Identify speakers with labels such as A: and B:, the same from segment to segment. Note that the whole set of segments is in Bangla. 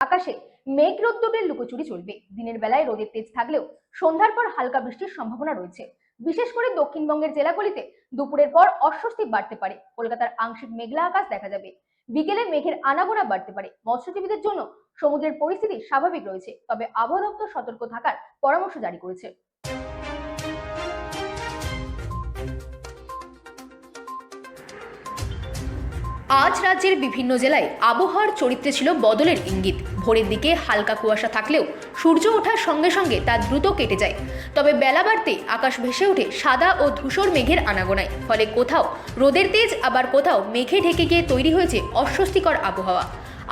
A: আকাশে মেঘ রোদ্দুরের লুকোচুরি চলবে। দিনের বেলায় রোদের তেজ থাকলেও সন্ধ্যার পর হালকা বৃষ্টির সম্ভাবনা রয়েছে। বিশেষ করে দক্ষিণবঙ্গের জেলাগুলিতে দুপুরের পর অস্বস্তি বাড়তে পারে। কলকাতার আংশিক মেঘলা আকাশ দেখা যাবে। বিকেলে মেঘের আনাগোনা বাড়তে পারে। মৎস্যজীবীদের জন্য সমুদ্রের পরিস্থিতি স্বাভাবিক রয়েছে, তবে আবহাওয়া দপ্তর সতর্ক থাকার পরামর্শ জারি করেছে। আজ রাজ্যের বিভিন্ন জেলায় আবহাওয়ার চরিত্রে ছিল বদলের ইঙ্গিত। ভোরের দিকে হালকা কুয়াশা থাকলেও সূর্য ওঠার সঙ্গে সঙ্গে তা দ্রুত কেটে যায়। তবে বেলা বাড়তে আকাশ ভেসে ওঠে সাদা ও ধূসর মেঘের আনাগোনায়। ফলে কোথাও রোদের তেজ, আবার কোথাও মেঘে ঢেকে গিয়ে তৈরি হয়েছে অস্বস্তিকর আবহাওয়া।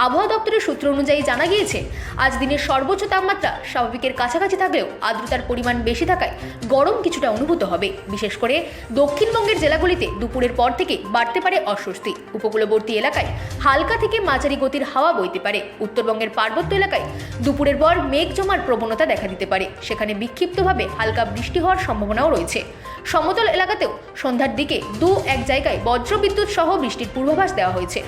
A: আবহাওয়া দপ্তরের সূত্র অনুযায়ী জানা গিয়েছে, আজ দিনের সর্বোচ্চ তাপমাত্রা স্বাভাবিকের কাছাকাছি থাকলেও আর্দ্রতার পরিমাণ বেশি থাকায় গরম কিছুটা অনুভূত হবে। বিশেষ করে দক্ষিণবঙ্গের জেলাগুলিতে দুপুরের পর থেকে বাড়তে পারে অস্বস্তি। উপকূলবর্তী এলাকায় হালকা থেকে মাঝারি গতির হাওয়া বইতে পারে। উত্তরবঙ্গের পার্বত্য এলাকায় দুপুরের পর মেঘ জমার প্রবণতা দেখা দিতে পারে। সেখানে বিক্ষিপ্তভাবে হালকা বৃষ্টি হওয়ার সম্ভাবনাও রয়েছে। সমতল এলাকাতেও সন্ধ্যার দিকে এক জায়গায় বজ্রবিদ্যুৎ সহ বৃষ্টির পূর্বাভাস দেওয়া হয়েছে।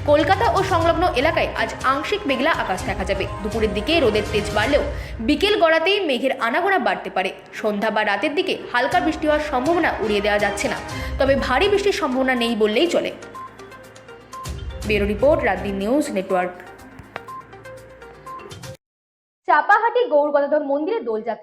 A: কলকাতা ও সংলগ্ন এলাকায় আজ আংশিক মেঘলা আকাশ দেখা যাবে। দুপুরের দিকে রোদের তেজ বাড়লেও বিকেল গড়াতেই মেঘের আনাগোনা বাড়তে পারে। সন্ধ্যা বা রাতের দিকে হালকা বৃষ্টি হওয়ার সম্ভাবনা উড়িয়ে দেওয়া যাচ্ছে না, তবে ভারী বৃষ্টির সম্ভাবনা নেই বললেই চলে। Bureau report, রাতদিন news network. Chapahati Gour Gadadhar মন্দিরে দোলযাত্রা